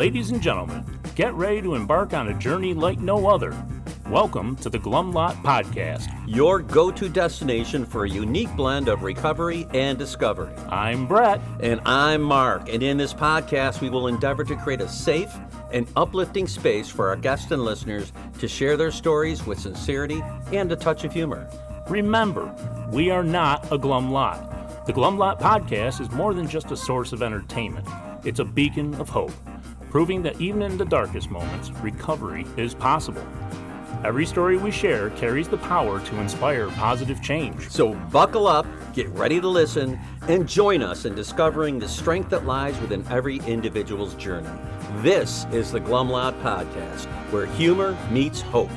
Ladies and gentlemen, get ready to embark on a journey like no other. Welcome to the Glum Lot Podcast, your go-to destination for a unique blend of recovery and discovery. I'm Brett. And I'm Mark. And in this podcast, we will endeavor to create a safe and uplifting space for our guests and listeners to share their stories with sincerity and a touch of humor. Remember, we are not a Glum Lot. The Glum Lot Podcast is more than just a source of entertainment. It's a beacon of hope, proving that even in the darkest moments, recovery is possible. Every story we share carries the power to inspire positive change. So buckle up, get ready to listen, and join us in discovering the strength that lies within every individual's journey. This is the Glum Lot Podcast, where humor meets hope.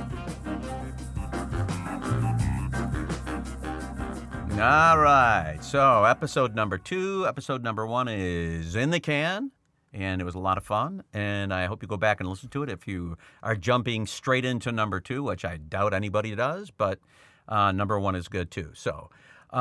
All right, so episode number 2. Episode number 1 is in the can. And it was a lot of fun, and I hope you go back and listen to it if you are jumping straight into number 2, which I doubt anybody does, but number 1 is good too. So, He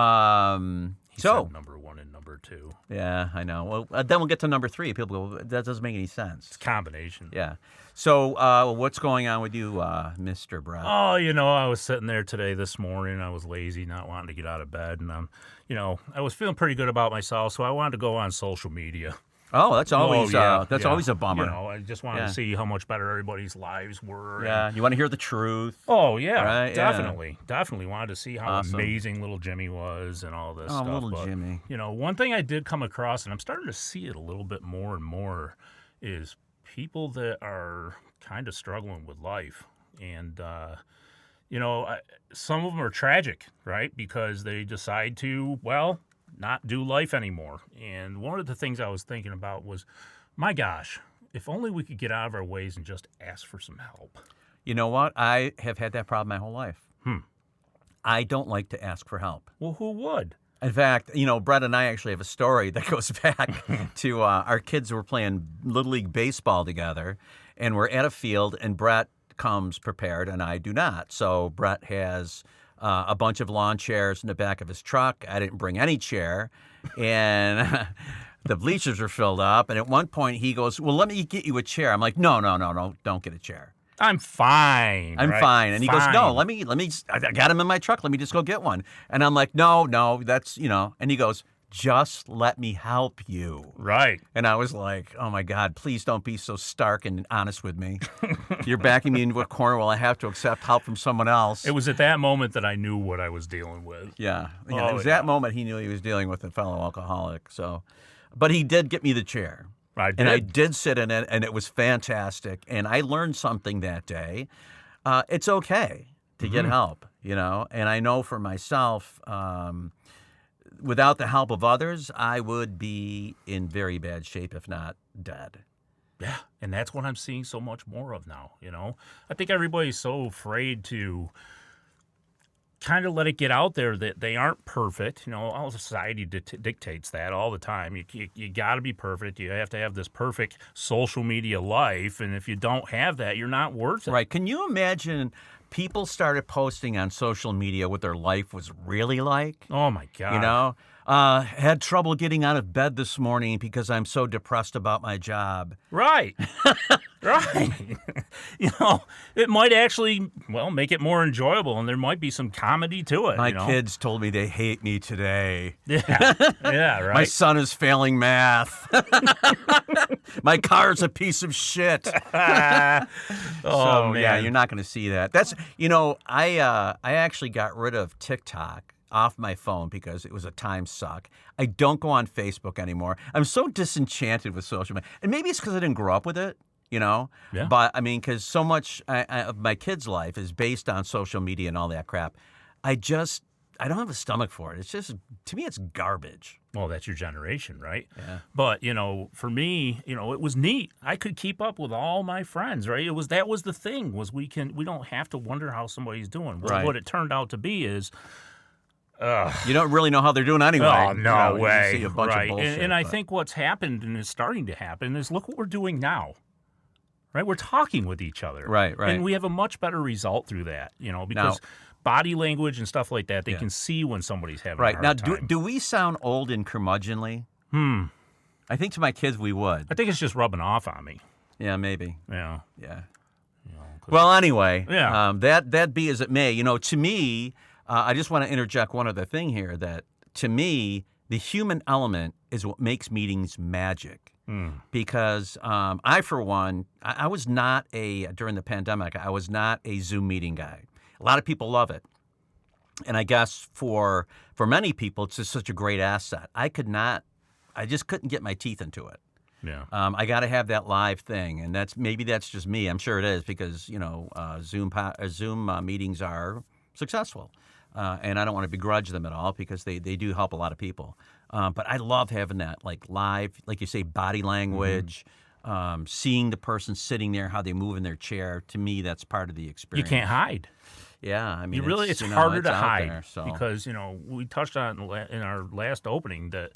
said number 1 and number 2. Yeah, I know. Well, then we'll get to number 3. People go, that doesn't make any sense. It's a combination. Yeah. So, what's going on with you, Mr. Brett? Oh, I was sitting there today this morning. I was lazy, not wanting to get out of bed, and I was feeling pretty good about myself, so I wanted to go on social media. Oh, that's always always a bummer. I just wanted to see how much better everybody's lives were. Yeah, you want to hear the truth. Oh, yeah, right? Definitely. Yeah. Definitely wanted to see how amazing little Jimmy was and all this stuff. Oh, little Jimmy. One thing I did come across, and I'm starting to see it a little bit more and more, is people that are kind of struggling with life. And, some of them are tragic, right? Because they decide to, not do life anymore. And one of the things I was thinking about was, my gosh, if only we could get out of our ways and just ask for some help. You know what? I have had that problem my whole life. I don't like to ask for help. Well, who would? In fact, Brett and I actually have a story that goes back to our kids were playing Little League Baseball together, and we're at a field, and Brett comes prepared, and I do not. So Brett has a bunch of lawn chairs in the back of his truck. I didn't bring any chair, and the bleachers are filled up. And at one point, he goes, "Well, let me get you a chair." I'm like, "No, don't get a chair. I'm fine. I'm fine." And he goes, "No, let me. I got him in my truck. Let me just go get one." And I'm like, "No, that's And he goes, "Just let me help you." Right. And I was like, "Oh my God, please don't be so stark and honest with me. You're backing me into a corner while I have to accept help from someone else." It was at that moment that I knew what I was dealing with. Yeah. It was that moment he knew he was dealing with a fellow alcoholic. So, but he did get me the chair. And I did sit in it, and it was fantastic. And I learned something that day. It's okay to get help, And I know for myself, without the help of others, I would be in very bad shape, if not dead. Yeah, and that's what I'm seeing so much more of now, I think everybody's so afraid to kind of let it get out there that they aren't perfect. All society dictates that all the time. You got to be perfect. You have to have this perfect social media life, and if you don't have that, you're not worth it. Right. Can you imagine people started posting on social media what their life was really like? Oh, my God. Had trouble getting out of bed this morning because I'm so depressed about my job. Right. Right. It might actually, make it more enjoyable, and there might be some comedy to it. My kids told me they hate me today. Yeah. Yeah, right. My son is failing math. My car's a piece of shit. Man. Yeah, you're not going to see that. That's, I actually got rid of TikTok off my phone because it was a time suck. I don't go on Facebook anymore. I'm so disenchanted with social media. And maybe it's because I didn't grow up with it, Yeah. But, because so much of my kids' life is based on social media and all that crap. I don't have a stomach for it. It's just, to me, it's garbage. Well, that's your generation, right? Yeah. But, for me, it was neat. I could keep up with all my friends, right? That was the thing, was we don't have to wonder how somebody's doing. Right. What it turned out to be is, you don't really know how they're doing anyway. Oh, no way. You see a bunch of bullshit, and I think what's happened and is starting to happen is, look what we're doing now. Right? We're talking with each other. Right. And we have a much better result through that, because body language and stuff like that, they can see when somebody's having a hard time. Now, do we sound old and curmudgeonly? I think to my kids we would. I think it's just rubbing off on me. Yeah, maybe. Yeah. Yeah. You know, Well, anyway, Yeah. that be as it may. To me, I just want to interject one other thing here. That to me, the human element is what makes meetings magic. Because I, for one, I was not during the pandemic, I was not a Zoom meeting guy. A lot of people love it. And I guess for many people, it's just such a great asset. I just couldn't get my teeth into it. Yeah. I got to have that live thing, and maybe that's just me. I'm sure it is because Zoom meetings are successful, and I don't want to begrudge them at all because they do help a lot of people. But I love having that like live, like you say, body language, seeing the person sitting there, how they move in their chair. To me, that's part of the You experience. can't hide. Yeah, I mean, It's harder it's to out hide there, so. because we touched on in our last opening that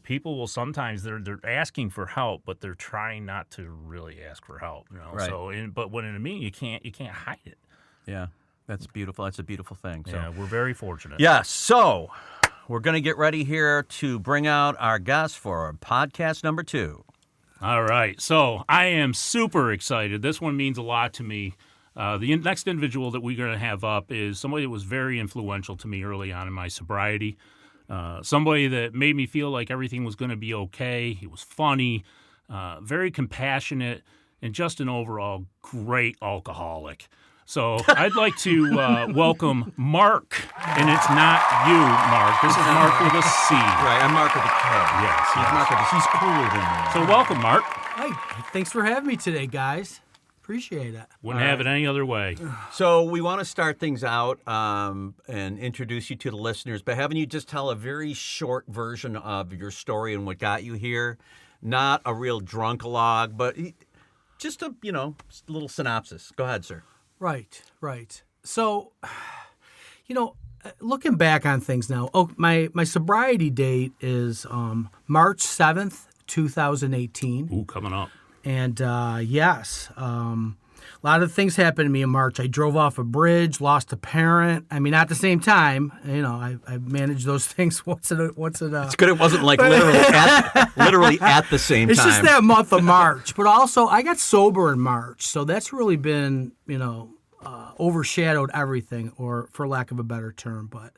people will sometimes they're asking for help, but they're trying not to really ask for help. Right. So but when in a meeting you can't hide it. Yeah, that's beautiful. That's a beautiful thing. So. Yeah, we're very fortunate. Yeah, so we're going to get ready here to bring out our guest for podcast number 2. All right. So I am super excited. This one means a lot to me. The next individual that we're going to have up is somebody that was very influential to me early on in my sobriety. Somebody that made me feel like everything was going to be okay. He was funny, very compassionate, and just an overall great alcoholic. So I'd like to welcome Marc, and it's not you, Marc. This is Marc with a C. Right, I'm Marc with a K. Yes, He's yes. Marc with a, he's cooler than me. So welcome, Marc. Hi, thanks for having me today, guys. Appreciate it. Wouldn't have it any other way. So we want to start things out and introduce you to the listeners, but having you just tell a very short version of your story and what got you here. Not a real drunk-a-log, but just a little synopsis. Go ahead, sir. Right. So, looking back on things now, my sobriety date is March 7th, 2018. Ooh, coming up. And yes, a lot of things happened to me in March. I drove off a bridge, lost a parent. I mean, at the same time, I managed those things. What's it? It's good it wasn't like literally at the same time. It's just that month of March. But also, I got sober in March, so that's really been, overshadowed everything, or for lack of a better term. But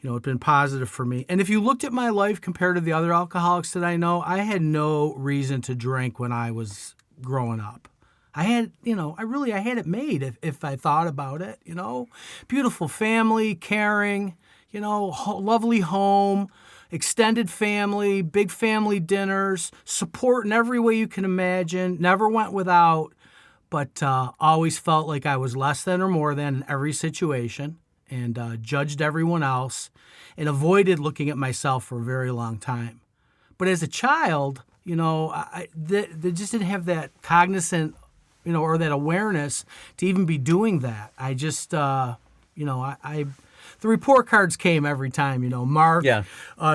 it's been positive for me. And if you looked at my life compared to the other alcoholics that I know, I had no reason to drink when I was growing up. I had, I had it made if I thought about it, Beautiful family, caring, lovely home, extended family, big family dinners, support in every way you can imagine, never went without, but always felt like I was less than or more than in every situation. And judged everyone else and avoided looking at myself for a very long time. But as a child, they just didn't have that cognizant, or that awareness to even be doing that. I just, the report cards came every time, Marc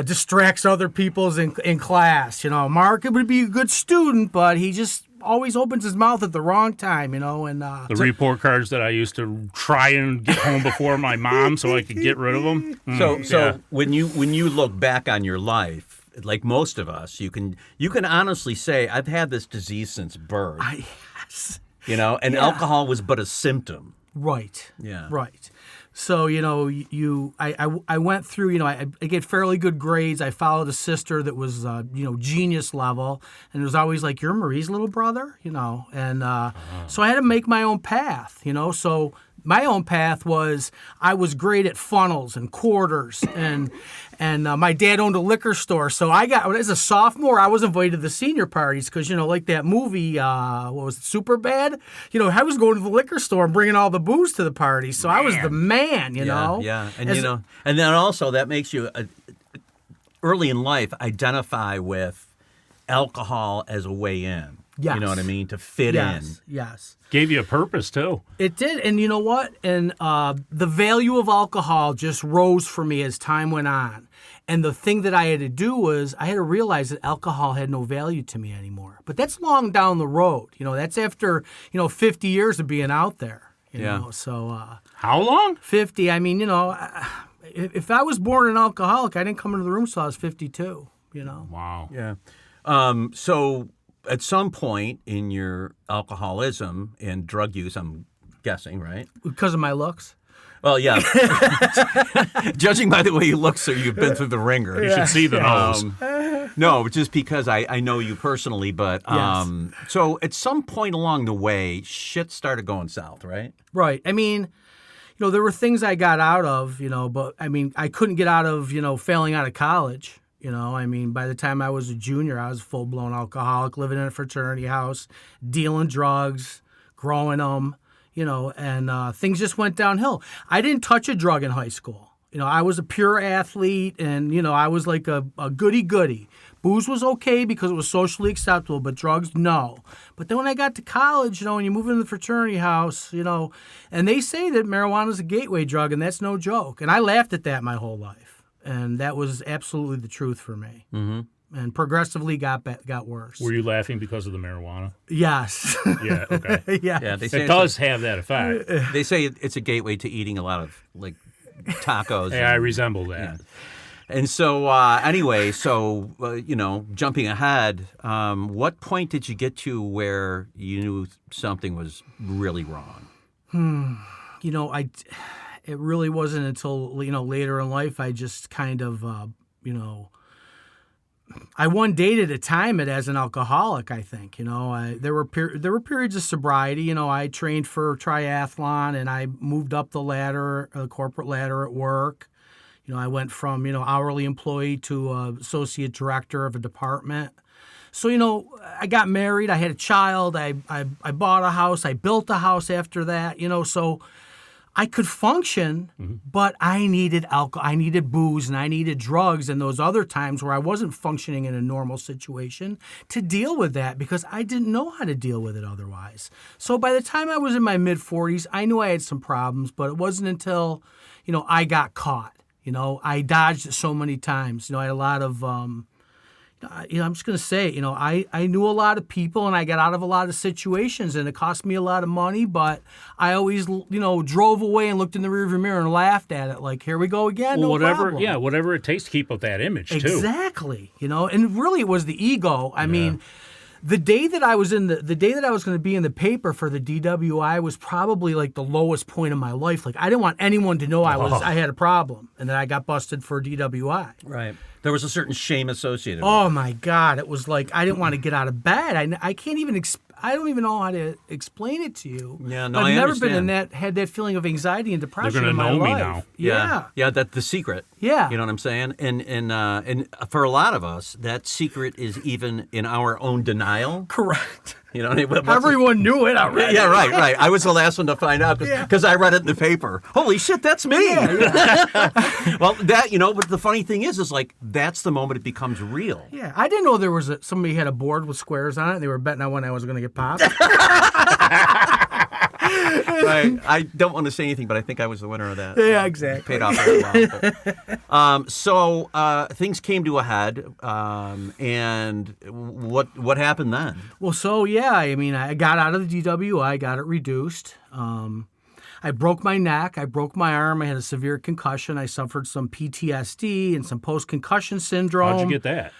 distracts other people's in class. Marc would be a good student, but he just always opens his mouth at the wrong time, and The report cards that I used to try and get home before my mom so I could get rid of them. So when you look back on your life, like most of us, you can honestly say I've had this disease since birth. Yes. And alcohol was but a symptom. Right. Yeah. Right. So, I went through, I get fairly good grades. I followed a sister that was, genius level. And it was always like, you're Marie's little brother, And so I had to make my own path, So my own path was I was great at funnels and quarters. And my dad owned a liquor store. So as a sophomore, I was invited to the senior parties because, like that movie, what was it, Superbad? I was going to the liquor store and bringing all the booze to the party. So I was the man, Yeah. And, and then also that makes you, early in life, identify with alcohol as a way in. Yes. You know what I mean? To fit in. Yes. Gave you a purpose, too. It did. And you know what? And the value of alcohol just rose for me as time went on. And the thing that I had to do was I had to realize that alcohol had no value to me anymore. But that's long down the road. That's after, 50 years of being out there. You know? So How long? 50. I mean, if I was born an alcoholic, I didn't come into the room till I was 52, Wow. Yeah. So at some point in your alcoholism and drug use, I'm guessing, right? Because of my looks. Well, yeah. Judging by the way you look, sir, you've been through the ringer. You should see the nose. No, just because I know you personally, but Yes. So at some point along the way, shit started going south, right? Right. I mean, there were things I got out of, but I mean, I couldn't get out of, failing out of college. I mean, by the time I was a junior, I was a full-blown alcoholic, living in a fraternity house, dealing drugs, growing them, and things just went downhill. I didn't touch a drug in high school. I was a pure athlete, and, I was like a goody-goody. Booze was okay because it was socially acceptable, but drugs, no. But then when I got to college, when you move into the fraternity house, and they say that marijuana is a gateway drug, and that's no joke. And I laughed at that my whole life. And that was absolutely the truth for me. Mm-hmm. And progressively got worse. Were you laughing because of the marijuana? Yes. Yeah, okay. Yeah, they say It does have that effect. They say it's a gateway to eating a lot of, like, tacos. Hey, I resemble that. Yeah. And so, anyway, jumping ahead, what point did you get to where you knew something was really wrong? It really wasn't until, later in life, I just kind of, I one date at a time as an alcoholic, I think. There were periods of sobriety. I trained for triathlon, and I moved up the ladder, corporate ladder at work. I went from, hourly employee to associate director of a department. So, I got married. I had a child. I bought a house. I built a house after that, so I could function, but I needed alcohol, I needed booze, and I needed drugs and those other times where I wasn't functioning in a normal situation to deal with that because I didn't know how to deal with it otherwise. So by the time I was in my mid-40s, I knew I had some problems, but it wasn't until, I got caught. I dodged it so many times. I had a lot of, I'm just going to say, I knew a lot of people and I got out of a lot of situations and it cost me a lot of money, but I always, drove away and looked in the rearview mirror and laughed at it like, here we go again. Well, no problem. whatever it takes to keep up that image, too. Exactly. And really it was the ego. I mean, the day that I was going to be in the paper for the DWI was probably like the lowest point of my life. Like I didn't want anyone to know I had a problem and that I got busted for DWI. Right. There was a certain shame associated with it. Oh my God. It was like, I didn't want to get out of bed. I can't even, I don't even know how to explain it to you. Yeah, no, I've I never understand. been had that feeling of anxiety and depression They're in gonna my know me life. now. Yeah. Yeah, that's the secret. Yeah. You know what I'm saying? And for a lot of us, that secret is even in our own denial. Correct. You know, what's Everyone knew it already. Yeah, right. I was the last one to find out because I read it in the paper. Holy shit, that's me. Well, but the funny thing is like that's the moment it becomes real. Yeah, I didn't know there was somebody had a board with squares on it. And they were betting on when I was going to get popped. I don't want to say anything, but I think I was the winner of that. Yeah, exactly. Paid off very well. So things came to a head, and what happened then? Well, I mean, I got out of the DWI, I got it reduced. I broke my neck, I broke my arm, I had a severe concussion, I suffered some PTSD and some post-concussion syndrome. How'd you get that?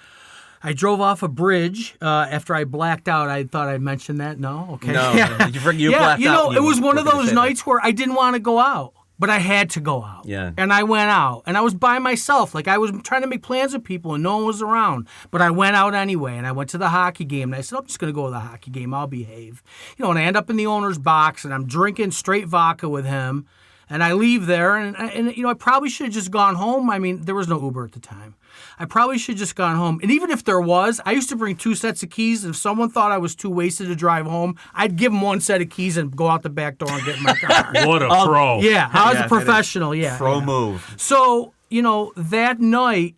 I drove off a bridge after I blacked out. I thought I'd mentioned that. No? Okay. No, you blacked out. It was one of those nights where I didn't want to go out, but I had to go out. Yeah. And I went out, and I was by myself. Like, I was trying to make plans with people, and no one was around. But I went out anyway, and I went to the hockey game, and I said, I'm just going to go to the hockey game. I'll behave. And I end up in the owner's box, and I'm drinking straight vodka with him, and I leave there, and I probably should have just gone home. I mean, there was no Uber at the time. I probably should have just gone home. And even if there was, I used to bring 2 sets of keys. If someone thought I was too wasted to drive home, I'd give them 1 set of keys and go out the back door and get in my car. What a pro. Yeah, I was a professional, Pro move. So, that night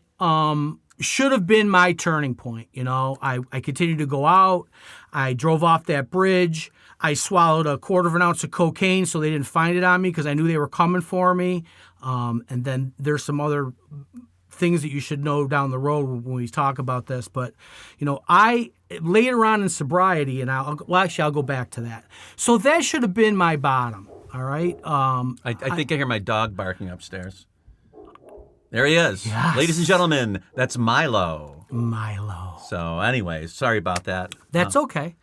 should have been my turning point. I continued to go out. I drove off that bridge. I swallowed a 1/4 ounce of cocaine so they didn't find it on me because I knew they were coming for me. And then there's some other things that you should know down the road when we talk about this. But, I later on in sobriety, and I'll go back to that. So that should have been my bottom. All right. I think I hear my dog barking upstairs. There he is. Yes. Ladies and gentlemen, that's Milo. Milo. So anyways, sorry about that. That's okay.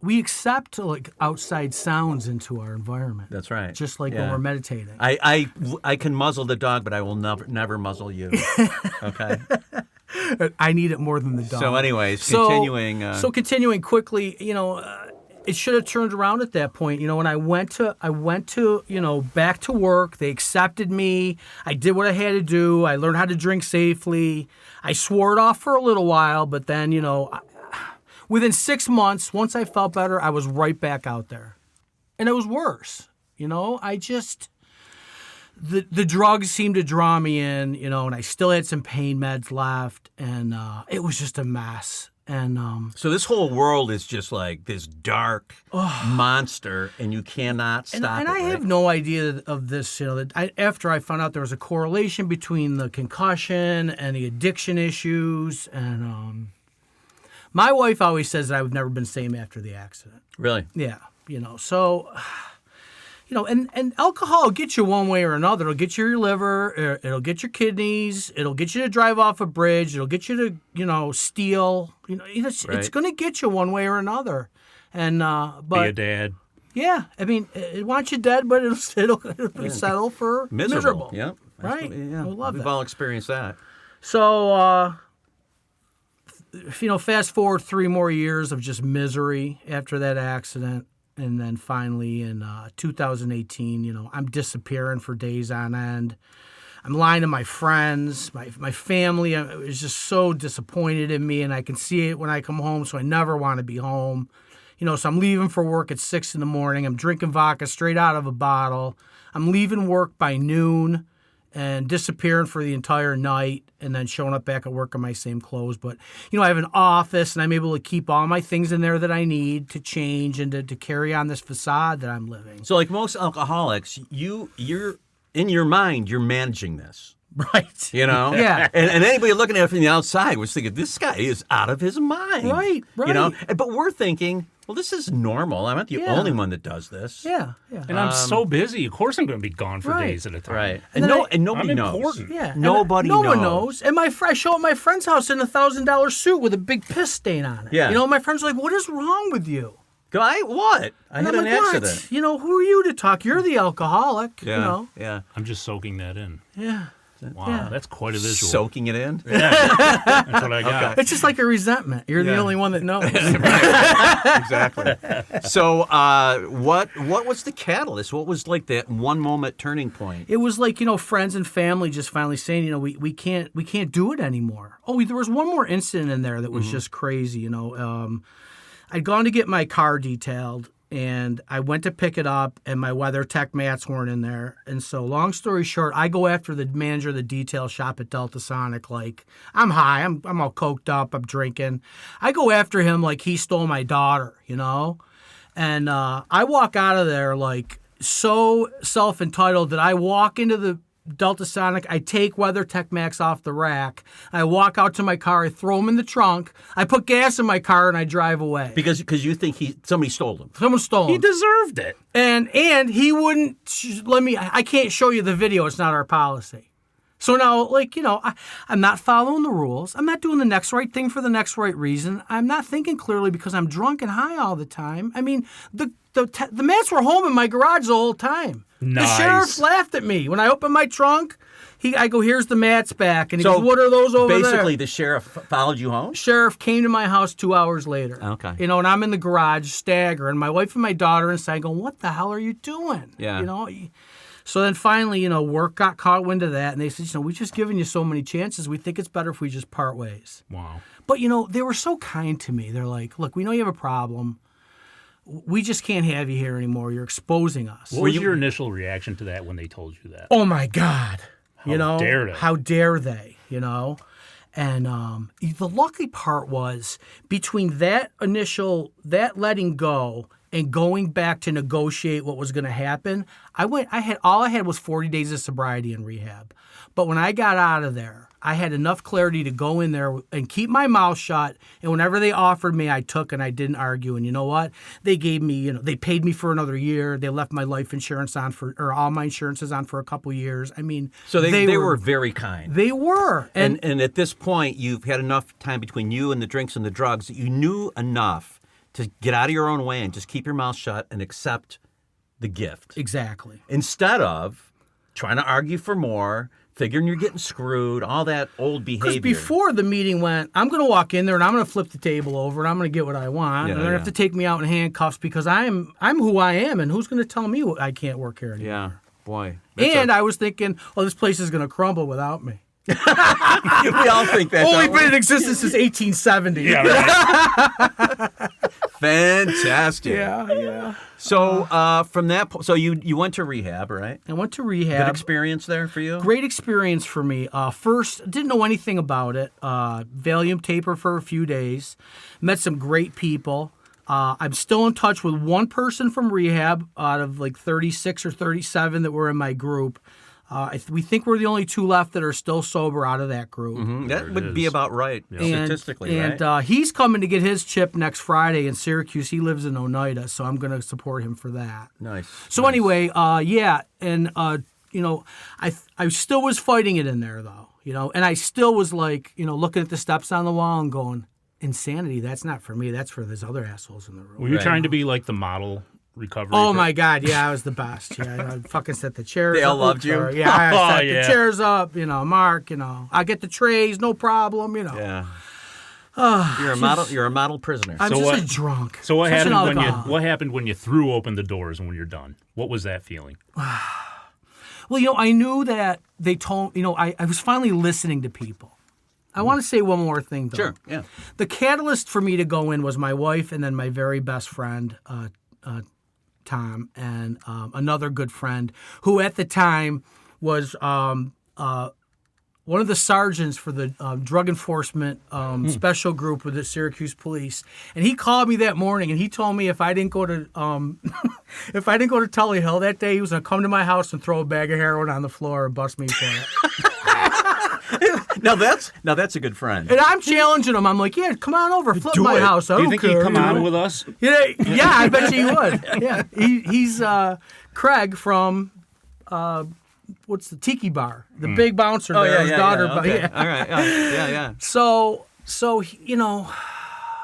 We accept like outside sounds into our environment. That's right. Just like when we're meditating. I can muzzle the dog, but I will never muzzle you. Okay. I need it more than the dog. So anyways, continuing. So continuing quickly, it should have turned around at that point. When I went to, back to work. They accepted me. I did what I had to do. I learned how to drink safely. I swore it off for a little while, but then, within 6 months, once I felt better, I was right back out there. And it was worse. The drugs seemed to draw me in, and I still had some pain meds left, and it was just a mess. And so this whole world is just like this dark monster, and you cannot stop it. And I have no idea of this, after I found out there was a correlation between the concussion and the addiction issues, and my wife always says that I've never been the same after the accident. Really? Yeah, so, and alcohol will get you one way or another. It'll get you your liver, it'll get your kidneys, it'll get you to drive off a bridge, it'll get you to, steal. It's going to get you one way or another. And but be a dad. Yeah, I mean, it wants you dead, but it'll settle for miserable. Yep. Right? Yeah. We've all experienced that. So, fast forward 3 more years of just misery after that accident. And then finally in 2018, I'm disappearing for days on end. I'm lying to my friends, my family is just so disappointed in me, and I can see it when I come home, so I never want to be home. So I'm leaving for work at 6 a.m. I'm drinking vodka straight out of a bottle. I'm leaving work by noon and disappearing for the entire night and then showing up back at work in my same clothes. But, I have an office, and I'm able to keep all my things in there that I need to change and to carry on this facade that I'm living. So like most alcoholics, you're in your mind, you're managing this. Right. Yeah. And anybody looking at it from the outside was thinking, this guy is out of his mind. Right. But we're thinking, well, this is normal. I'm not the only one that does this. Yeah. And I'm so busy. Of course I'm going to be gone for days at a time. Right. And nobody I'm knows. important. Yeah. Nobody knows. No one knows. And I show up at my friend's house in a $1,000 suit with a big piss stain on it. Yeah. My friends are like, what is wrong with you? What? I had an accident. What? Who are you to talk? You're the alcoholic. Yeah. Yeah. I'm just soaking that in. Yeah. Wow, that's quite a visual. Soaking it in? Yeah, that's what I got. Okay. It's just like a resentment. You're the only one that knows. Exactly. So what was the catalyst? What was like that one moment turning point? It was like, friends and family just finally saying, we can't do it anymore. Oh, there was one more incident in there that was just crazy, I'd gone to get my car detailed, and I went to pick it up, and my WeatherTech mats weren't in there. And so, long story short, I go after the manager of the detail shop at Delta Sonic like, I'm high, I'm all coked up, I'm drinking. I go after him like he stole my daughter, And I walk out of there like so self-entitled that I walk into the Delta Sonic, I take WeatherTech Max off the rack, I walk out to my car, I throw them in the trunk, I put gas in my car, and I drive away. Because you think somebody stole them. Someone stole them. He deserved it. And he wouldn't let me, I can't show you the video, it's not our policy. So now, I'm not following the rules. I'm not doing the next right thing for the next right reason. I'm not thinking clearly because I'm drunk and high all the time. I mean, the mats were home in my garage the whole time. Nice. The sheriff laughed at me. When I opened my trunk, I go, here's the mats back. And he goes, what are those over there? Basically, the sheriff followed you home? Sheriff came to my house 2 hours later. Okay. And I'm in the garage staggering. My wife and my daughter inside going, what the hell are you doing? Yeah. So then finally, work got caught wind of that. And they said, we've just given you so many chances. We think it's better if we just part ways. Wow. But, they were so kind to me. They're like, look, we know you have a problem. We just can't have you here anymore. You're exposing us. What was your initial reaction to that when they told you that? Oh, my God. How dare they? How dare they, And the lucky part was between that letting go and going back to negotiate what was going to happen, all I had was 40 days of sobriety in rehab. But when I got out of there, I had enough clarity to go in there and keep my mouth shut. And whenever they offered me, I took, and I didn't argue. And you know what? They gave me, they paid me for another year. They left my life insurance on or all my insurances on for a couple years. I mean, so they were very kind. They were. And at this point, you've had enough time between you and the drinks and the drugs that you knew enough to get out of your own way and just keep your mouth shut and accept the gift. Exactly. Instead of trying to argue for more, figuring you're getting screwed, all that old behavior. Because before the meeting went, I'm going to walk in there and I'm going to flip the table over and I'm going to get what I want. And they're going to have to take me out in handcuffs because I'm who I am, and who's going to tell me I can't work here anymore? Yeah, boy. And I was thinking, this place is going to crumble without me. We all think that. Only been in existence since 1870. Yeah, right. Fantastic. Yeah. So from that point, so you went to rehab, right? I went to rehab. Good experience there for you? Great experience for me. First, didn't know anything about it. Valium taper for a few days. Met some great people. I'm still in touch with one person from rehab out of like 36 or 37 that were in my group. We think we're the only two left that are still sober out of that group. Mm-hmm. That would be about right, statistically, right? And he's coming to get his chip next Friday in Syracuse. He lives in Oneida, so I'm going to support him for that. Nice. So anyway, and I still was fighting it in there though, and I still was like, looking at the steps on the wall and going, insanity, that's not for me. That's for those other assholes in the room. Were you trying to be like the model recovery? Oh my God, yeah, I was the best. Yeah, I fucking set the chairs They up. all loved you? Yeah, I set the chairs up, Mark, I get the trays, no problem, Yeah. You're a model prisoner. I'm just a drunk. So what happened when you threw open the doors and when you're done? What was that feeling? Well, I knew that they told, I was finally listening to people. I want to say one more thing, though. Sure, yeah. The catalyst for me to go in was my wife and then my very best friend, Tom, and another good friend who at the time was one of the sergeants for the drug enforcement special group with the Syracuse police. And he called me that morning and he told me if I didn't go to Tully Hill that day, he was going to come to my house and throw a bag of heroin on the floor and bust me for it. Now that's a good friend. And I'm challenging him. I'm like, yeah, come on over, flip my house. Do you think he'd come on with us? Yeah, I bet you he would. Yeah, he's Craig from what's the Tiki Bar, the big bouncer there, his daughter. Yeah, okay. All right, yeah. So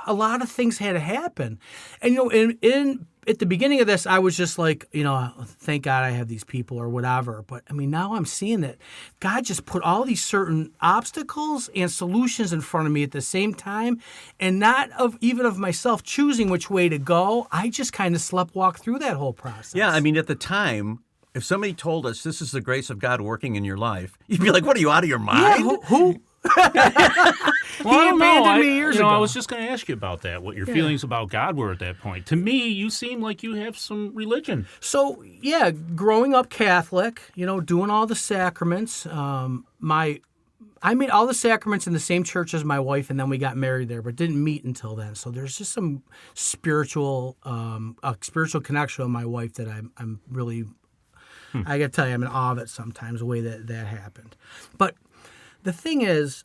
a lot of things had to happen, and in at the beginning of this, I was just like, thank God I have these people or whatever. But I mean, now I'm seeing that God just put all these certain obstacles and solutions in front of me at the same time, and not even of myself choosing which way to go. I just kind of sleptwalked through that whole process. Yeah, I mean, at the time, if somebody told us this is the grace of God working in your life, you'd be like, what, are you out of your mind? Yeah, who? Well, He abandoned me years ago. I was just going to ask you about that, what your feelings about God were at that point. To me, you seem like you have some religion. So, yeah, growing up Catholic, doing all the sacraments. I made all the sacraments in the same church as my wife, and then we got married there, but didn't meet until then. So there's just some spiritual connection with my wife that I'm really, I got to tell you, I'm in awe of it sometimes, the way that happened. But the thing is,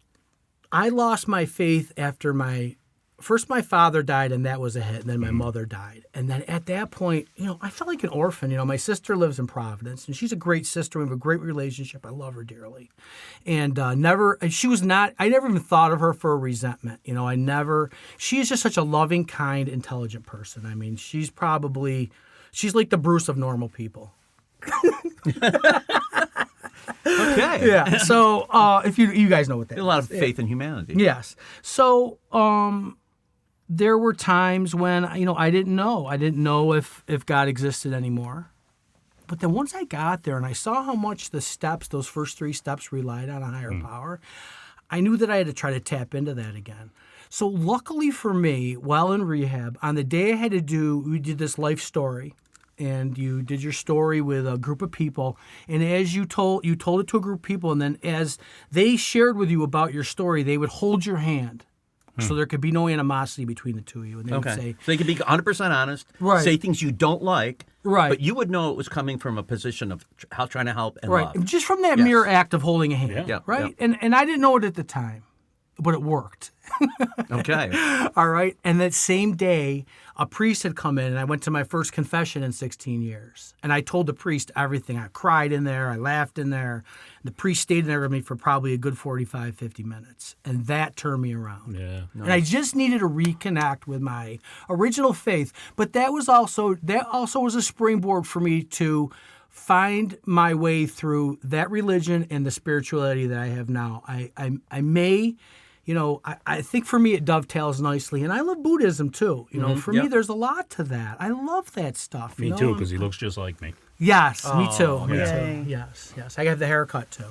I lost my faith after my father died, and that was a hit, and then my mother died. And then at that point, I felt like an orphan. My sister lives in Providence, and she's a great sister. We have a great relationship. I love her dearly. And I never even thought of her for a resentment. She is just such a loving, kind, intelligent person. I mean, she's like the Bruce of normal people. Okay. Yeah. So if you guys know what that is. A lot of faith in humanity. Yes. So there were times when I didn't know. I didn't know if God existed anymore. But then once I got there and I saw how much those first 3 steps relied on a higher power, I knew that I had to try to tap into that again. So luckily for me, while in rehab, on the day we did this life story. And you did your story with a group of people, and as you told it to a group of people, and then as they shared with you about your story, they would hold your hand So there could be no animosity between the two of you. And they would say, so they could be 100% honest, Right. say things you don't like, Right. but you would know it was coming from a position of trying to help and love. just from that Yes. mere act of holding a hand, Yeah. right? And I didn't know it at the time, but it worked. Okay. All right. And that same day, a priest had come in, and I went to my first confession in 16 years. And I told the priest everything. I cried in there. I laughed in there. The priest stayed there with me for probably a good 45, 50 minutes. And that turned me around. Yeah. And I just needed to reconnect with my original faith. But that also was a springboard for me to find my way through that religion and the spirituality that I have now. I may... I think for me it dovetails nicely, and I love Buddhism too. For me, there's a lot to that. I love that stuff. Me too, because he looks just like me. Yes, me too. Me yay. too. Yes. I have the haircut too,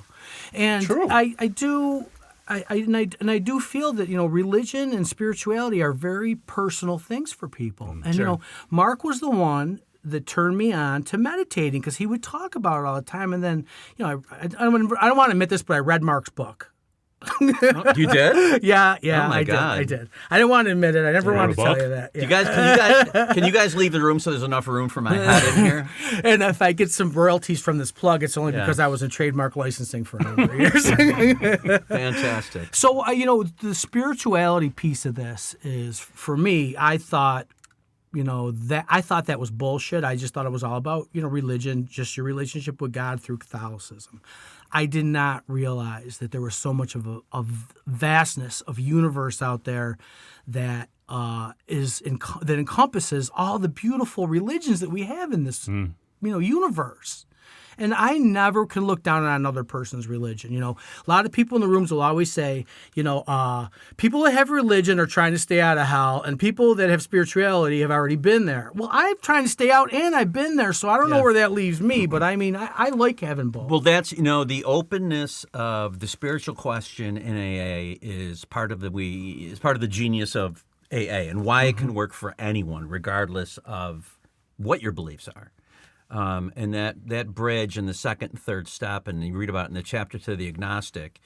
and True. I do feel that religion and spirituality are very personal things for people. And Mark was the one that turned me on to meditating because he would talk about it all the time. And then I don't want to admit this, but I read Mark's book. You did? Yeah, Oh my God. I did. I didn't want to admit it. I never wanted to wrote a tell book? you that. Yeah. Can you guys leave the room so there's enough room for my head in here? And if I get some royalties from this plug, it's only because I was in trademark licensing for a number of years. Fantastic. So, the spirituality piece of this is, for me, I thought that was bullshit. I just thought it was all about, religion, just your relationship with God through Catholicism. I did not realize that there was so much of a vastness of universe out there that that encompasses all the beautiful religions that we have in this universe. And I never can look down on another person's religion. A lot of people in the rooms will always say, people that have religion are trying to stay out of hell, and people that have spirituality have already been there. Well, I'm trying to stay out, and I've been there, so I don't know where that leaves me. But I mean, I like having both. Well, that's, the openness of the spiritual question in AA is part of the genius of AA and why it can work for anyone, regardless of what your beliefs are. And that bridge in the second and third step, and you read about it in the chapter to the agnostic,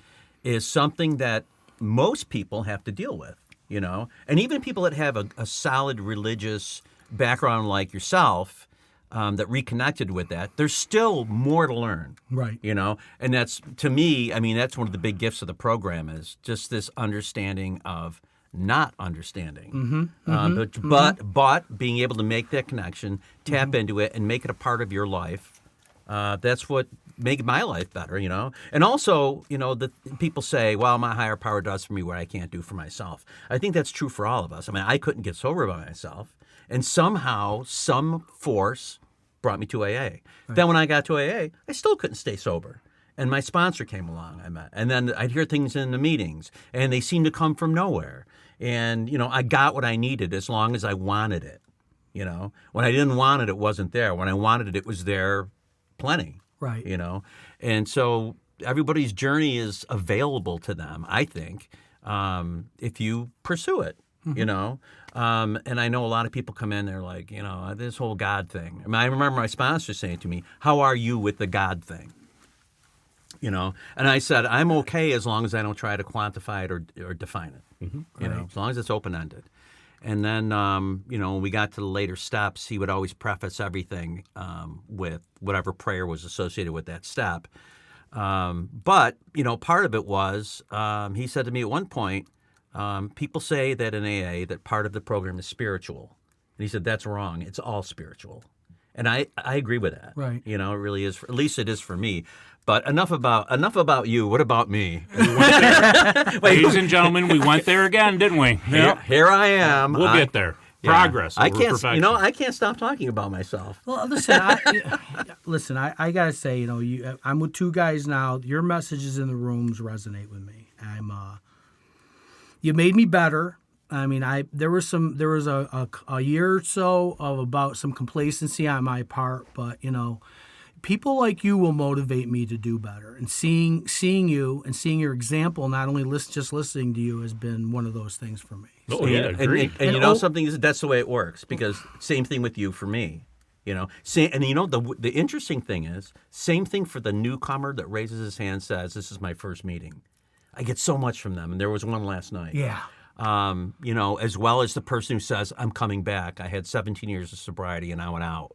is something that most people have to deal with, And even people that have a solid religious background like yourself that reconnected with that, there's still more to learn. Right. And that's, to me, that's one of the big gifts of the program is just this understanding of not understanding, but being able to make that connection, tap into it, and make it a part of your life. That's what made my life better, And also, the people say, "Well, my higher power does for me what I can't do for myself." I think that's true for all of us. I couldn't get sober by myself, and somehow, some force brought me to AA. Right. Then when I got to AA, I still couldn't stay sober. And my sponsor came along, I met. And then I'd hear things in the meetings, and they seemed to come from nowhere. And, I got what I needed as long as I wanted it. When I didn't want it, it wasn't there. When I wanted it, it was there plenty. Right. And so everybody's journey is available to them, I think, if you pursue it. And I know a lot of people come in, they're like, this whole God thing. I remember my sponsor saying to me, "How are you with the God thing?" And I said, "I'm okay as long as I don't try to quantify it or define it. As long as it's open-ended." And then, when we got to the later steps, he would always preface everything with whatever prayer was associated with that step. But, part of it was, he said to me at one point, people say that in AA that part of the program is spiritual. And he said, "That's wrong. It's all spiritual." And I agree with that. Right. It really is. At least it is for me. But enough about you. What about me? Ladies and gentlemen, we went there again, didn't we? Here I am. We'll get there. Progress. I over can't. perfection. I can't stop talking about myself. Well, listen, I gotta say, I'm with two guys now. Your messages in the rooms resonate with me. You made me better. There was a year or so of about some complacency on my part, but people like you will motivate me to do better. And seeing you and seeing your example, not only just listening to you, has been one of those things for me. Oh, yeah, agreed. And something is that's the way it works, because same thing with you for me. The interesting thing is, same thing for the newcomer that raises his hand, says, "This is my first meeting." I get so much from them, and there was one last night. Yeah. as well as the person who says, I'm coming back. I had 17 years of sobriety and I went out.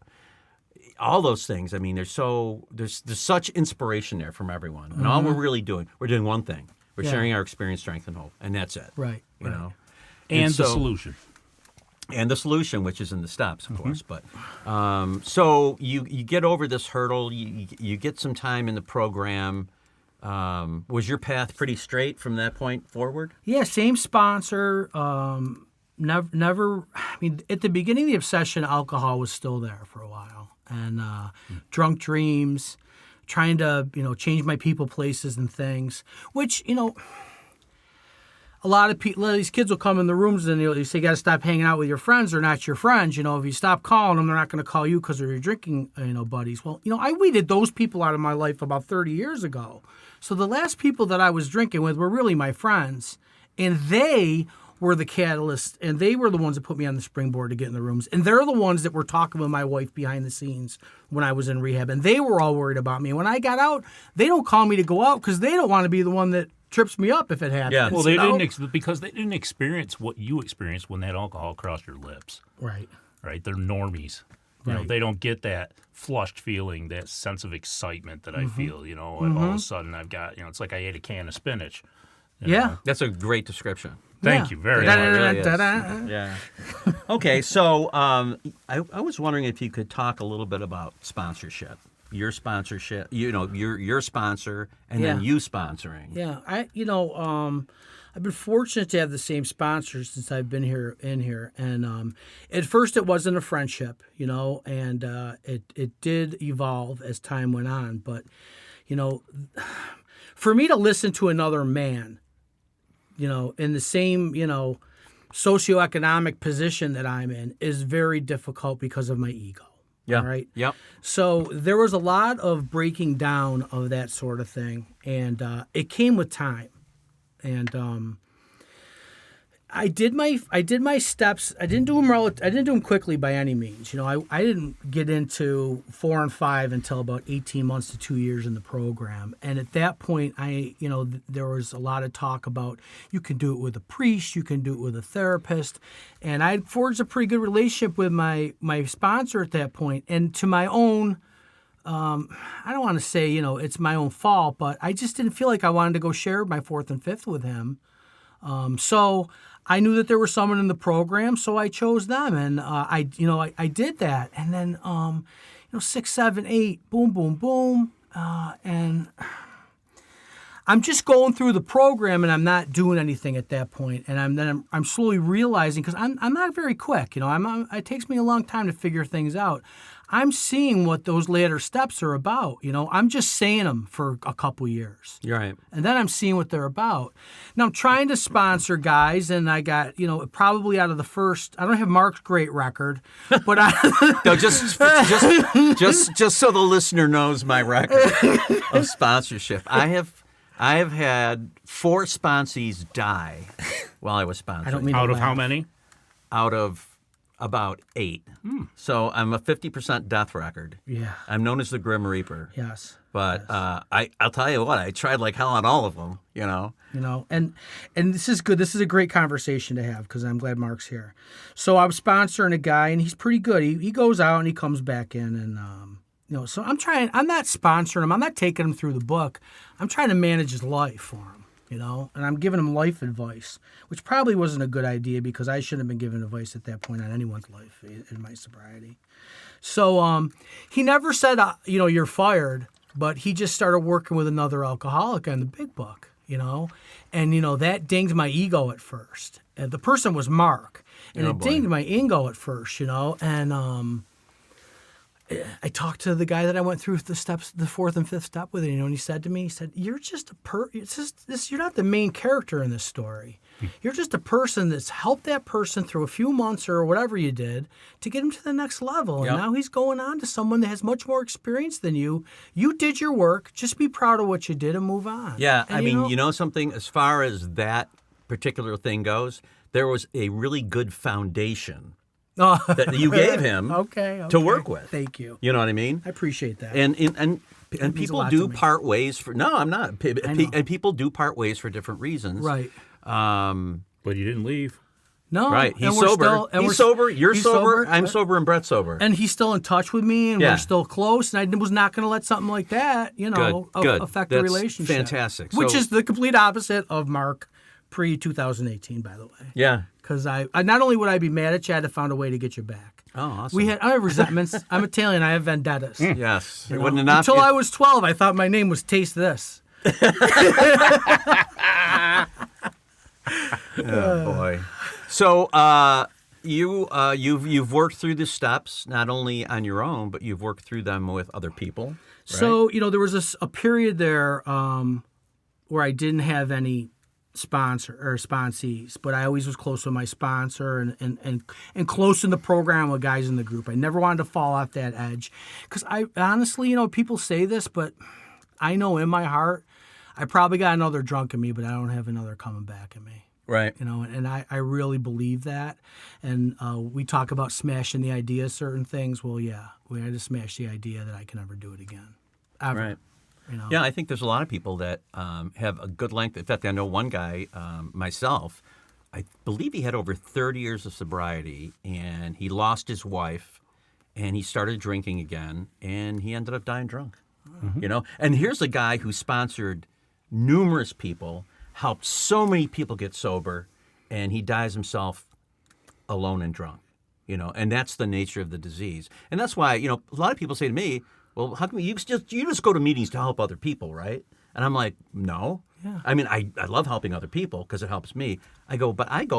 All those things. I mean, there's such inspiration there from everyone. And all we're really doing, we're doing one thing. We're sharing our experience, strength, and hope. And that's it. Right. You know? And the solution. And the solution, which is in the steps, of course. But so you get over this hurdle. You get some time in the program. Was your path pretty straight from that point forward? Yeah, same sponsor. Never. I mean, at the beginning, the obsession, alcohol was still there for a while, and drunk dreams, trying to change my people, places, and things. Which a lot of these kids will come in the rooms and you say you got to stop hanging out with your friends. They're not your friends. If you stop calling them, they're not going to call you because they're your drinking buddies. Well, I weeded those people out of my life about 30 years ago. So the last people that I was drinking with were really my friends, and they were the catalyst, and they were the ones that put me on the springboard to get in the rooms. And they're the ones that were talking with my wife behind the scenes when I was in rehab, and they were all worried about me. When I got out, they don't call me to go out because they don't want to be the one that trips me up if it happens. Yeah. Well, they didn't because they didn't experience what you experienced when that alcohol crossed your lips. Right. Right. They're normies. Right. They don't get that flushed feeling, that sense of excitement that I feel. And all of a sudden I've got. It's like I ate a can of spinach. Yeah. That's a great description. Thank you very much. Yeah. Okay, so I was wondering if you could talk a little bit about sponsorship. Your sponsorship, your sponsor, and then you sponsoring. Yeah, I've been fortunate to have the same sponsor since I've been here. And at first it wasn't a friendship, and it did evolve as time went on. But, for me to listen to another man, in the same, socioeconomic position that I'm in is very difficult because of my ego. Yeah. Right. Yep. So there was a lot of breaking down of that sort of thing, and it came with time. And I did my steps. I didn't do them quickly by any means. I didn't get into 4 and 5 until about 18 months to 2 years in the program. And at that point, there was a lot of talk about you can do it with a priest, you can do it with a therapist, and I forged a pretty good relationship with my sponsor at that point. And to my own, I don't want to say it's my own fault, but I just didn't feel like I wanted to go share my 4th and 5th with him. So I knew that there was someone in the program, so I chose them, and I did that, and then 6, 7, 8, boom, boom, boom, and I'm just going through the program, and I'm not doing anything at that point, and I'm slowly realizing because I'm not very quick, it takes me a long time to figure things out. I'm seeing what those later steps are about. I'm just saying them for a couple years. You're right. And then I'm seeing what they're about. Now I'm trying to sponsor guys, and I got, probably out of the first, I don't have Marc's great record, but No, just so the listener knows my record of sponsorship. I have had 4 sponsees die while I was sponsoring. I don't mean Out to of how laugh. many? Out of about 8. So I'm a 50% death record. Yeah. I'm known as the Grim Reaper. Yes. But I'll tell you what, I tried like hell on all of them, And this is good. This is a great conversation to have because I'm glad Marc's here. So I'm sponsoring a guy, and he's pretty good. He goes out and he comes back in, and so I'm not sponsoring him. I'm not taking him through the book. I'm trying to manage his life for him. And I'm giving him life advice, which probably wasn't a good idea because I shouldn't have been giving advice at that point on anyone's life in my sobriety. So he never said, you're fired, but he just started working with another alcoholic on the big book, and, that dinged my ego at first. And the person was Marc, and it dinged my ego at first, and I talked to the guy that I went through the steps, the 4th and 5th step with, and he said to me, "You're just you're not the main character in this story. You're just a person that's helped that person through a few months or whatever you did to get him to the next level. Yep. And now he's going on to someone that has much more experience than you. You did your work. Just be proud of what you did and move on." Yeah, And, I mean, something, as far as that particular thing goes, there was a really good foundation that you gave him okay. to work with. Thank you. You know what I mean? I appreciate that. And means people a lot to do me. part ways for. No, I'm not. I know. And people do part ways for different reasons. Right. But he didn't leave. No, Right. and He's we're sober. still- and He's we're- sober. You're he's sober. I'm but- sober, and Brett's sober. And he's still in touch with me, and Yeah. we're still close. And I was not going to let something like that, Good. affect the That's relationship. fantastic. Which So- is the complete opposite of Mark pre-2018, by the way. Yeah. Because I not only would I be mad at you, I'd have found a way to get you back. Oh, awesome. I have resentments. I'm Italian. I have vendettas. Yes. You It know? wouldn't have not. Until I was 12, I thought my name was Taste This. Oh boy. So you've worked through the steps not only on your own, but you've worked through them with other people. Right? So there was a period there where I didn't have any sponsor or sponsees, but I always was close with my sponsor and close in the program with guys in the group. I never wanted to fall off that edge because I honestly, people say this, but I know in my heart I probably got another drunk in me, but I don't have another coming back in me. Right. And I really believe that. And we talk about smashing the idea of certain things. Well, yeah, we had to smash the idea that I can never do it again. Ever. Right. You know? Yeah, I think there's a lot of people that have a good length. In fact, I know one guy, myself, I believe he had over 30 years of sobriety, and he lost his wife, and he started drinking again, and he ended up dying drunk. Mm-hmm. And here's a guy who sponsored numerous people, helped so many people get sober, and he dies himself alone and drunk. And that's the nature of the disease. And that's why, a lot of people say to me, well, how come you just go to meetings to help other people, right? And I'm like, no. Yeah. I mean, I love helping other people because it helps me. I go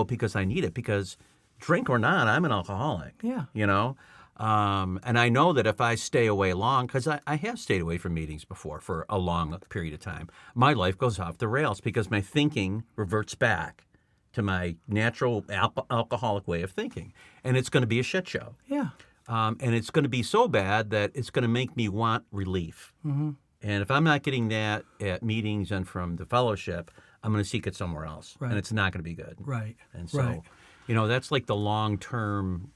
because I need it, because drink or not, I'm an alcoholic. Yeah. And I know that if I stay away long, because I have stayed away from meetings before for a long period of time, my life goes off the rails because my thinking reverts back to my natural alcoholic way of thinking. And it's going to be a shit show. Yeah. And it's going to be so bad that it's going to make me want relief. Mm-hmm. And if I'm not getting that at meetings and from the fellowship, I'm going to seek it somewhere else. Right. And it's not going to be good. Right. And so, Right. That's like the long-term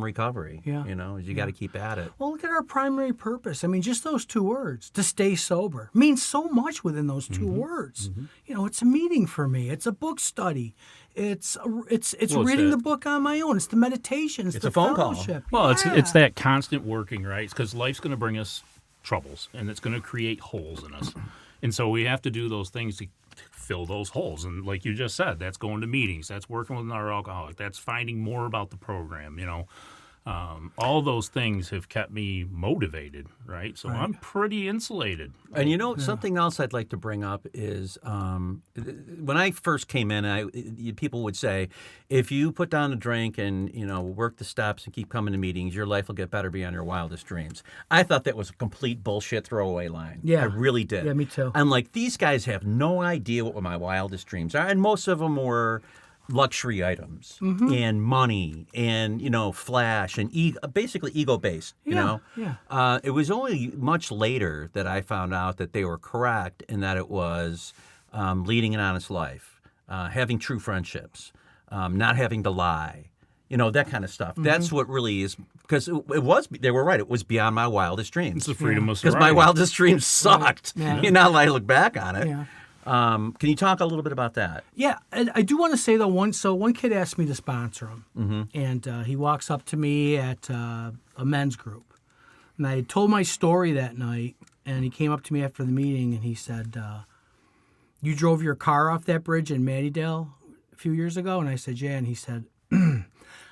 recovery. Yeah. You got to keep at it. Well, look at our primary purpose. I mean, just those two words, to stay sober, means so much within those two words. Mm-hmm. It's a meeting for me. It's a book study. It's reading the book on my own. It's the meditation. It's the a phone call. fellowship. Well, Yeah. it's that constant working, right? Because life's going to bring us troubles, and it's going to create holes in us. And so we have to do those things to fill those holes. And like you just said, that's going to meetings. That's working with another alcoholic. That's finding more about the program, all those things have kept me motivated, right? So I'm pretty insulated. And something else I'd like to bring up is when I first came in, people would say, if you put down a drink and work the steps and keep coming to meetings, your life will get better beyond your wildest dreams. I thought that was a complete bullshit throwaway line. Yeah. I really did. Yeah, me too. I'm like, these guys have no idea what my wildest dreams are, and most of them were luxury items and money and flash and basically ego based. Yeah. It was only much later that I found out that they were correct and that it was leading an honest life, having true friendships, not having to lie, that kind of stuff. That's what really is, because they were right. It was beyond my wildest dreams. It's the freedom of Because sobriety. my wildest dreams sucked. Yeah. Now that I look back on it. Yeah. Can you talk a little bit about that? Yeah, and I do want to say though, one kid asked me to sponsor him, and he walks up to me at a men's group, and I told my story that night, and he came up to me after the meeting, and he said, "You drove your car off that bridge in Mattydale a few years ago?" And I said, "Yeah," and he said,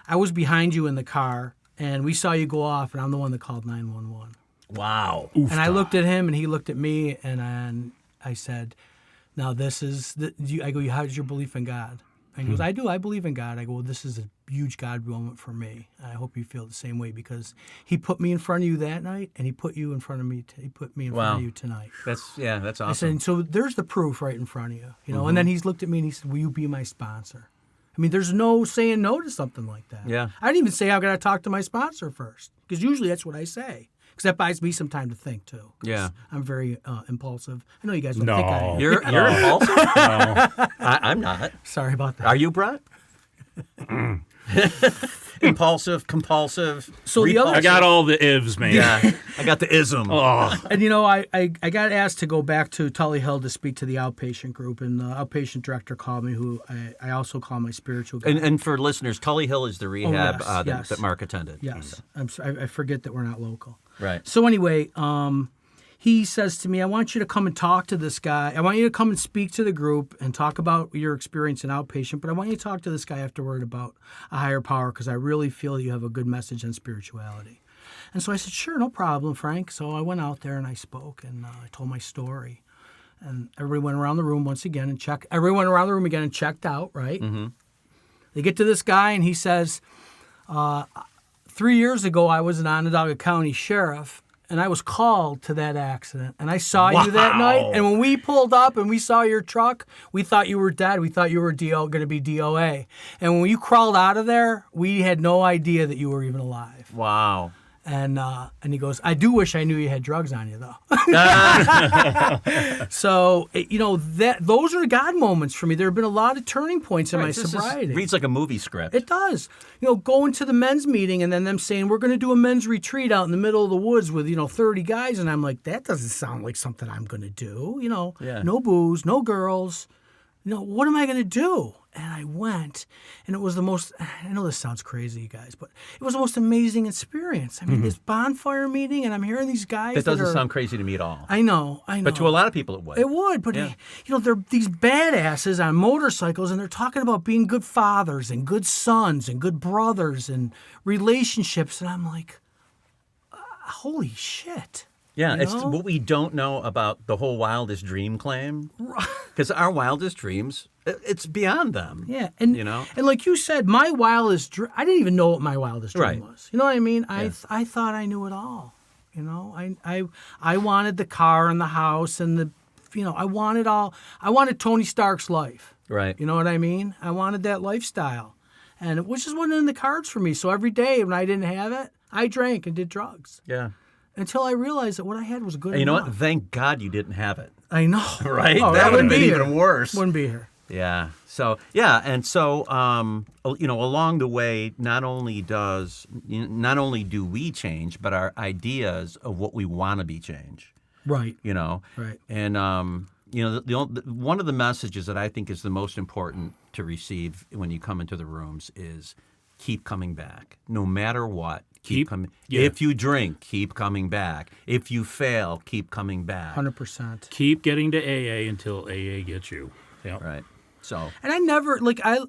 "I was behind you in the car, and we saw you go off, and I'm the one that called 911." Wow. And I looked at him, and he looked at me, and I said, "Now this is I go, how does your belief in God?" And he goes, "I do. I believe in God." I go, "Well, this is a huge God moment for me. I hope you feel the same way, because He put me in front of you that night, and He put you in front of me. He put me in front of you tonight." That's awesome. I said, "So there's the proof right in front of you, And then he's looked at me and he said, 'Will you be my sponsor?' I mean, there's no saying no to something like that. Yeah. I didn't even say, "How can I talk to my sponsor first?" Because usually that's what I say. Because that buys me some time to think, too. 'Cause Yeah. I'm very impulsive. I know you guys don't think I am. You're impulsive? No. I'm not. Sorry about that. Are you, Brett? Impulsive, compulsive. So the other- I got all the ifs, man. Yeah, I got the ism. Oh, And I got asked to go back to Tully Hill to speak to the outpatient group, and the outpatient director called me, who I also call my spiritual guide. And for listeners, Tully Hill is the rehab yes. that Mark attended. Yes, I forget that we're not local. Right. So anyway, he says to me, I want you to come and talk to this guy. I want you to come and speak to the group and talk about your experience in outpatient, but I want you to talk to this guy afterward about a higher power, because I really feel you have a good message on spirituality. And so I said, sure, no problem, Frank. So I went out there and I spoke, and I told my story. And everybody went around the room once again and checked. Everyone around the room again and checked out, right? Mm-hmm. They get to this guy, and he says, 3 years ago, I was an Onondaga County sheriff, and I was called to that accident. And I saw you that night. And when we pulled up and we saw your truck, we thought you were dead. We thought you were going to be DOA. And when you crawled out of there, we had no idea that you were even alive. Wow. And he goes, I do wish I knew you had drugs on you, though. So, those are God moments for me. There have been a lot of turning points in my sobriety. Reads like a movie script. It does. Going to the men's meeting and then them saying, we're going to do a men's retreat out in the middle of the woods with, 30 guys. And I'm like, that doesn't sound like something I'm going to do. No booze, no girls. What am I going to do? And I went, and it was the most, I know this sounds crazy, you guys, but it was the most amazing experience. I mean, this bonfire meeting, and I'm hearing these guys That doesn't sound crazy to me at all. I know. But to a lot of people it would. It would, but, they're these badasses on motorcycles, and they're talking about being good fathers and good sons and good brothers and relationships, and I'm like, holy shit. Yeah, it's what we don't know about the whole wildest dream claim. Because our wildest dreams, it's beyond them. Yeah, and like you said, my wildest dream, I didn't even know what my wildest dream was. You know what I mean? Yeah. I thought I knew it all. I wanted the car and the house and the, I wanted all. I wanted Tony Stark's life. Right. You know what I mean? I wanted that lifestyle, and it just wasn't in the cards for me. So every day when I didn't have it, I drank and did drugs. Yeah. Until I realized that what I had was good and you enough. know what? Thank God you didn't have it. I know. Right? Oh, that would have been even worse. Wouldn't be here. Yeah. So, and so, along the way, not only do we change, but our ideas of what we want to be change. Right. Right. And, one of the messages that I think is the most important to receive when you come into the rooms is keep coming back, no matter what. Keep coming. Yeah. If you drink, keep coming back. If you fail, keep coming back. 100%. Keep getting to AA until AA gets you. Yep. Right. So. And I never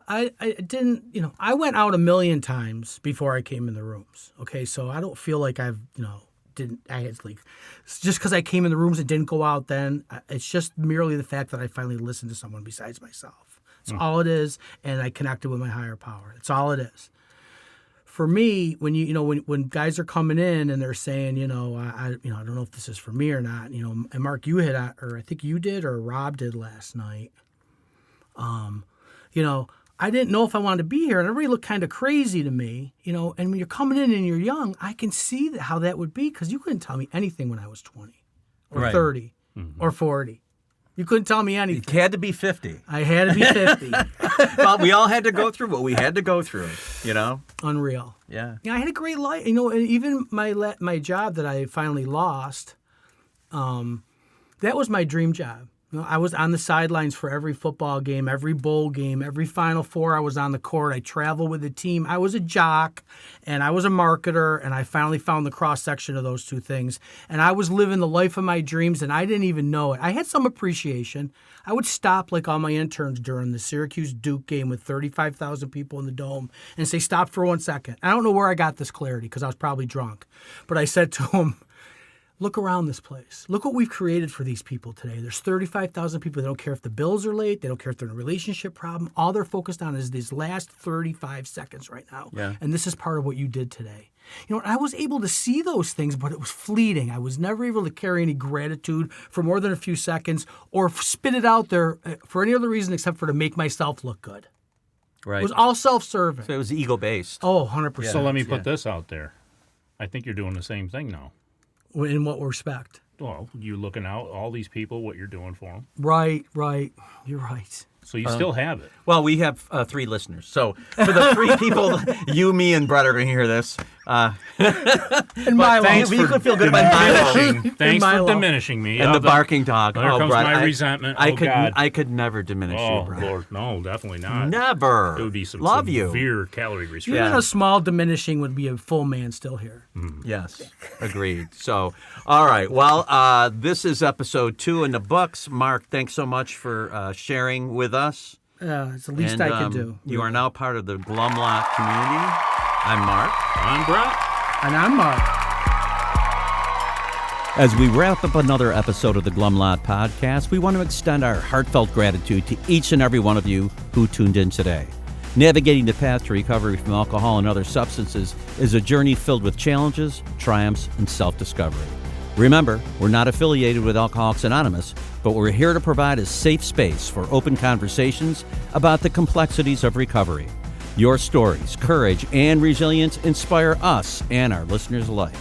I didn't I went out a million times before I came in the rooms. Okay, so I don't feel like I've it's just because I came in the rooms and didn't go out then. It's just merely the fact that I finally listened to someone besides myself. That's all it is, and I connected with my higher power. That's all it is. For me, when when guys are coming in and they're saying, I don't know if this is for me or not, and Mark, you hit, or I think you did, or Rob did last night. I didn't know if I wanted to be here, and everybody looked kind of crazy to me, And when you're coming in and you're young, I can see how that would be, because you couldn't tell me anything when I was 20, or 30, or 40. You couldn't tell me anything. It had to be 50. I had to be 50. Well, we all had to go through what we had to go through, Unreal. Yeah. I had a great life. And even my job that I finally lost, that was my dream job. I was on the sidelines for every football game, every bowl game, every Final Four. I was on the court. I traveled with the team. I was a jock, and I was a marketer, and I finally found the cross-section of those two things. And I was living the life of my dreams, and I didn't even know it. I had some appreciation. I would stop like all my interns during the Syracuse-Duke game with 35,000 people in the Dome and say, stop for 1 second. I don't know where I got this clarity, because I was probably drunk. But I said to them, look around this place. Look what we've created for these people today. There's 35,000 people. They don't care if the bills are late. They don't care if they're in a relationship problem. All they're focused on is these last 35 seconds right now. Yeah. And this is part of what you did today. I was able to see those things, but it was fleeting. I was never able to carry any gratitude for more than a few seconds or spit it out there for any other reason except for to make myself look good. Right. It was all self-serving. So it was ego-based. Oh, 100%. So let me put this out there. I think you're doing the same thing now. In what respect? Well, you looking out all these people, what you're doing for them. Right. You're right. So you still have it. Well, we have 3 listeners. So for the 3 people, you, me, and Brett are going to hear this. And Milo. You could feel good about Milo. Thanks for Milo. diminishing me. And the barking dog. There comes Brett, my resentment. I God. could never diminish Oh, you, Brett. Lord. No, definitely not. Never. It would be some Love you. severe calorie restriction. Even a small diminishing would be a full man still here. Yes, agreed. So, all right. Well, this is episode 2 in the books. Marc, thanks so much for sharing with us. It's the least I can do. You are now part of the Glum Lot community. I'm Marc. I'm Brett. And I'm Mark. As we wrap up another episode of the Glum Lot Podcast, we want to extend our heartfelt gratitude to each and every one of you who tuned in today. Navigating the path to recovery from alcohol and other substances is a journey filled with challenges, triumphs, and self-discovery. Remember, we're not affiliated with Alcoholics Anonymous, but we're here to provide a safe space for open conversations about the complexities of recovery. Your stories, courage, and resilience inspire us and our listeners alike.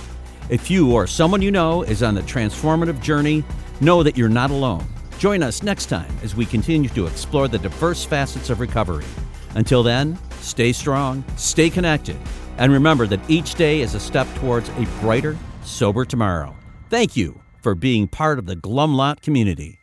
If you or someone you know is on the transformative journey, know that you're not alone. Join us next time as we continue to explore the diverse facets of recovery. Until then, stay strong, stay connected, and remember that each day is a step towards a brighter, sober tomorrow. Thank you for being part of the Glum Lot community.